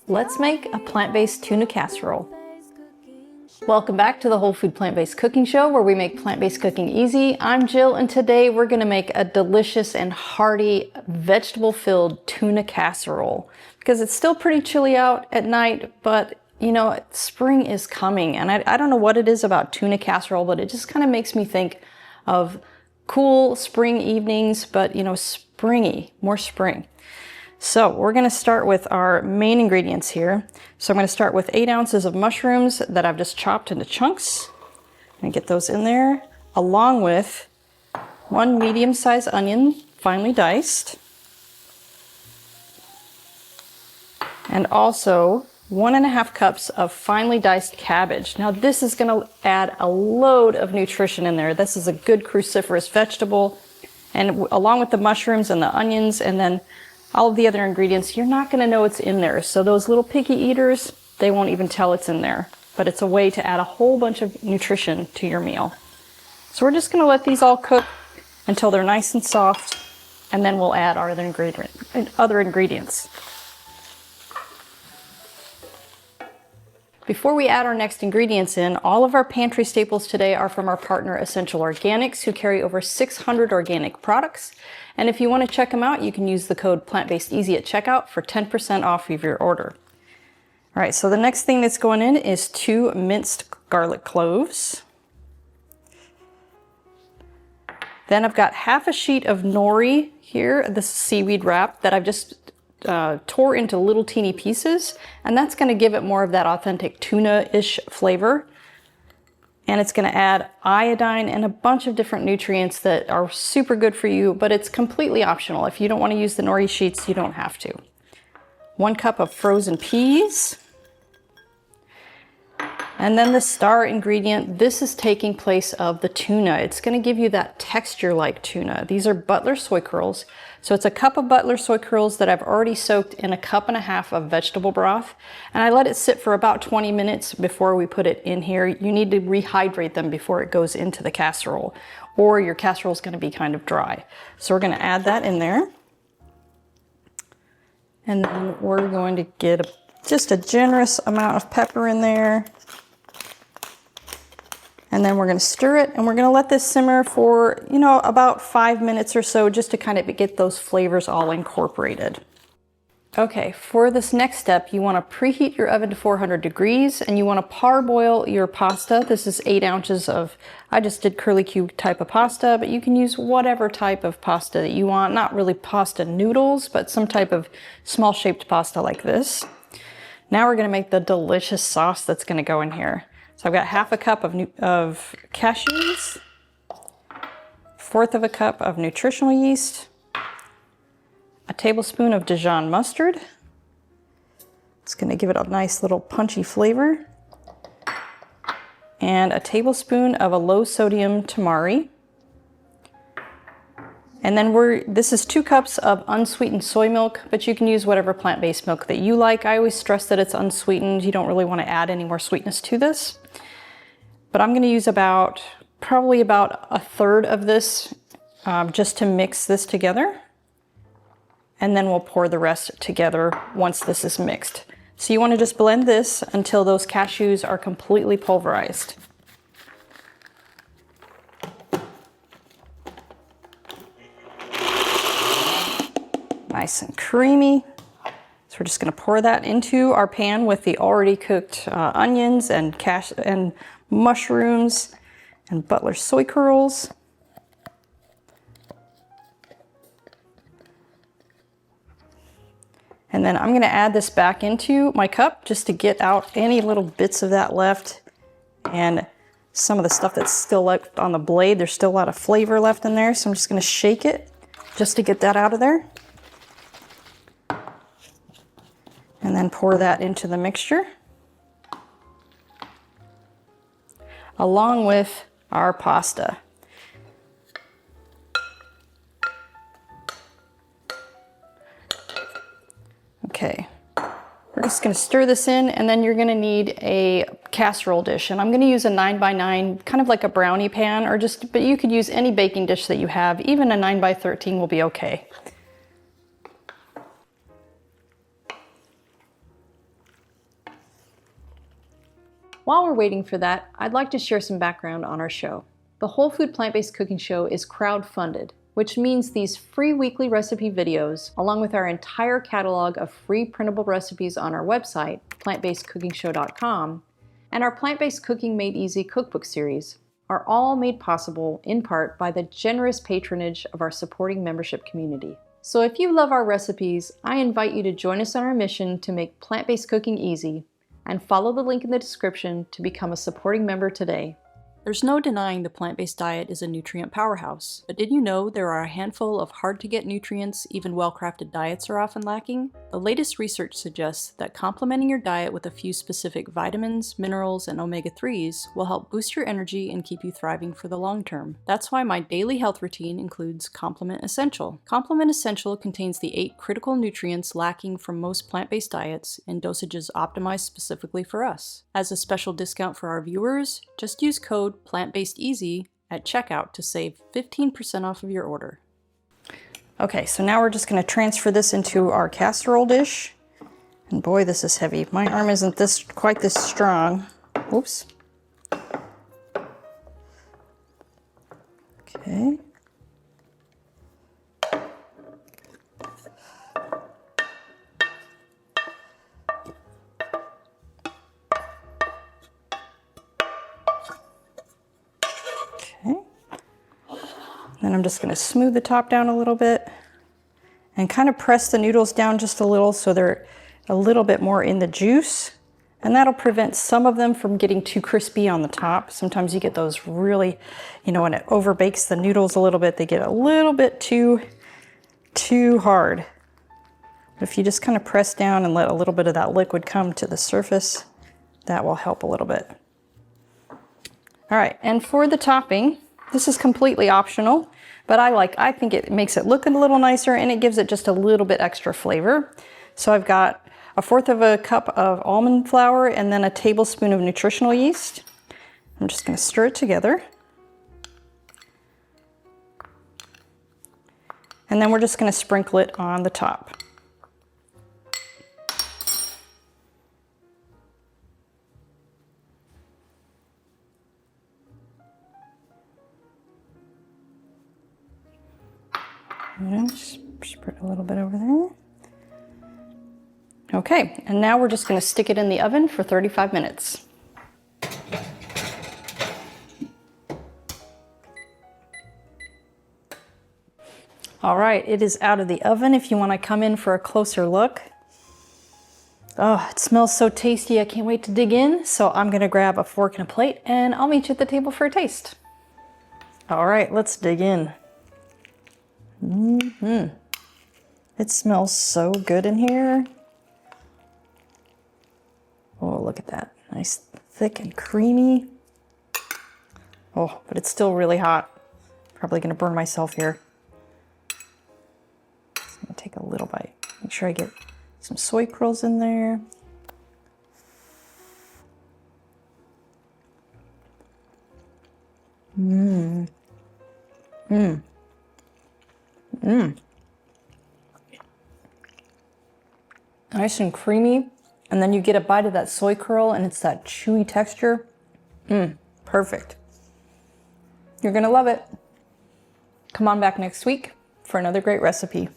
Let's make a plant-based tuna casserole. Welcome back to the Whole Food Plant-Based Cooking Show, where we make plant-based cooking easy. I'm Jill, and today we're going to make a delicious and hearty vegetable-filled tuna casserole. Because it's still pretty chilly out at night, but you know, spring is coming, and I don't know what it is about tuna casserole, but it just kind of makes me think of cool spring evenings, but you know, springy, more spring. So we're going to start with our main ingredients here. So I'm going to start with 8 ounces of mushrooms that I've just chopped into chunks. And get those in there, along with 1 medium-sized onion, finely diced. And also 1.5 cups of finely diced cabbage. Now this is going to add a load of nutrition in there. This is a good cruciferous vegetable. And along with the mushrooms and the onions and then all of the other ingredients, you're not going to know it's in there. So those little picky eaters, they won't even tell it's in there. But it's a way to add a whole bunch of nutrition to your meal. So we're just going to let these all cook until they're nice and soft, and then we'll add our other ingredients. Before we add our next ingredients in, all of our pantry staples today are from our partner Essential Organics, who carry over 600 organic products. And if you want to check them out, you can use the code PLANTBASEDEASY at checkout for 10% off of your order. All right, so the next thing that's going in is 2 minced garlic cloves. Then I've got half a sheet of nori here, this seaweed wrap that I've just tore into little teeny pieces, and that's going to give it more of that authentic tuna-ish flavor. And it's going to add iodine and a bunch of different nutrients that are super good for you, but it's completely optional. If you don't want to use the nori sheets, you don't have to. 1 cup of frozen peas. And then the star ingredient, this is taking place of the tuna. It's going to give you that texture like tuna. These are Butler soy curls. So it's a cup of Butler soy curls that I've already soaked in 1.5 cups of vegetable broth. And I let it sit for about 20 minutes before we put it in here. You need to rehydrate them before it goes into the casserole, or your casserole is going to be kind of dry. So we're going to add that in there. And then we're going to get just a generous amount of pepper in there. And then we're going to stir it, and we're going to let this simmer for, you know, about 5 minutes or so, just to kind of get those flavors all incorporated. Okay, for this next step, you want to preheat your oven to 400 degrees, and you want to parboil your pasta. This is 8 ounces of, I just did curly-Q type of pasta, but you can use whatever type of pasta that you want. Not really pasta noodles, but some type of small-shaped pasta like this. Now we're going to make the delicious sauce that's going to go in here. So I've got 1/2 cup of cashews, 1/4 cup of nutritional yeast, a tablespoon of Dijon mustard. It's going to give it a nice little punchy flavor, and a tablespoon of a low sodium tamari. And then this is 2 cups of unsweetened soy milk, but you can use whatever plant-based milk that you like. I always stress that it's unsweetened. You don't really want to add any more sweetness to this. But I'm going to use probably about 1/3 of this just to mix this together. And then we'll pour the rest together once this is mixed. So you want to just blend this until those cashews are completely pulverized. Nice and creamy. So we're just going to pour that into our pan with the already cooked onions and mushrooms and Butler soy curls. And then I'm going to add this back into my cup just to get out any little bits of that left, and some of the stuff that's still left on the blade. There's still a lot of flavor left in there, so I'm just going to shake it just to get that out of there. And then pour that into the mixture, along with our pasta. Okay, we're just going to stir this in, and then you're going to need a casserole dish. And I'm going to use a 9x9, kind of like a brownie pan, but you could use any baking dish that you have. Even a 9x13 will be okay. While we're waiting for that, I'd like to share some background on our show. The Whole Food Plant-Based Cooking Show is crowd-funded, which means these free weekly recipe videos, along with our entire catalog of free printable recipes on our website, plantbasedcookingshow.com, and our Plant-Based Cooking Made Easy cookbook series, are all made possible in part by the generous patronage of our supporting membership community. So if you love our recipes, I invite you to join us on our mission to make plant-based cooking easy, and follow the link in the description to become a supporting member today. There's no denying the plant-based diet is a nutrient powerhouse, but did you know there are a handful of hard-to-get nutrients even well-crafted diets are often lacking? The latest research suggests that complementing your diet with a few specific vitamins, minerals, and omega-3s will help boost your energy and keep you thriving for the long term. That's why my daily health routine includes Complement Essential. Complement Essential contains the 8 critical nutrients lacking from most plant-based diets in dosages optimized specifically for us. As a special discount for our viewers, just use code Plant-Based Easy at checkout to save 15% off of your order. Okay, so now we're just going to transfer this into our casserole dish. And boy, this is heavy. My arm isn't quite this strong. Oops. Okay. Then I'm just going to smooth the top down a little bit and kind of press the noodles down just a little so they're a little bit more in the juice. And that'll prevent some of them from getting too crispy on the top. Sometimes you get those really, when it overbakes the noodles a little bit, they get a little bit too hard. But if you just kind of press down and let a little bit of that liquid come to the surface, that will help a little bit. All right, and for the topping, this is completely optional, but I think it makes it look a little nicer and it gives it just a little bit extra flavor. So I've got 1/4 cup of almond flour and then a tablespoon of nutritional yeast. I'm just going to stir it together. And then we're just going to sprinkle it on the top. And just spread a little bit over there. Okay, and now we're just going to stick it in the oven for 35 minutes. All right, it is out of the oven if you want to come in for a closer look. Oh, it smells so tasty. I can't wait to dig in. So I'm going to grab a fork and a plate and I'll meet you at the table for a taste. All right, let's dig in. It smells so good in here. Oh, look at that. Nice, thick and creamy. Oh, but it's still really hot. Probably gonna burn myself here. Just gonna take a little bite. Make sure I get some soy curls in there. Nice and creamy, and then you get a bite of that soy curl and it's that chewy texture. Perfect. You're gonna love it. Come on back next week for another great recipe.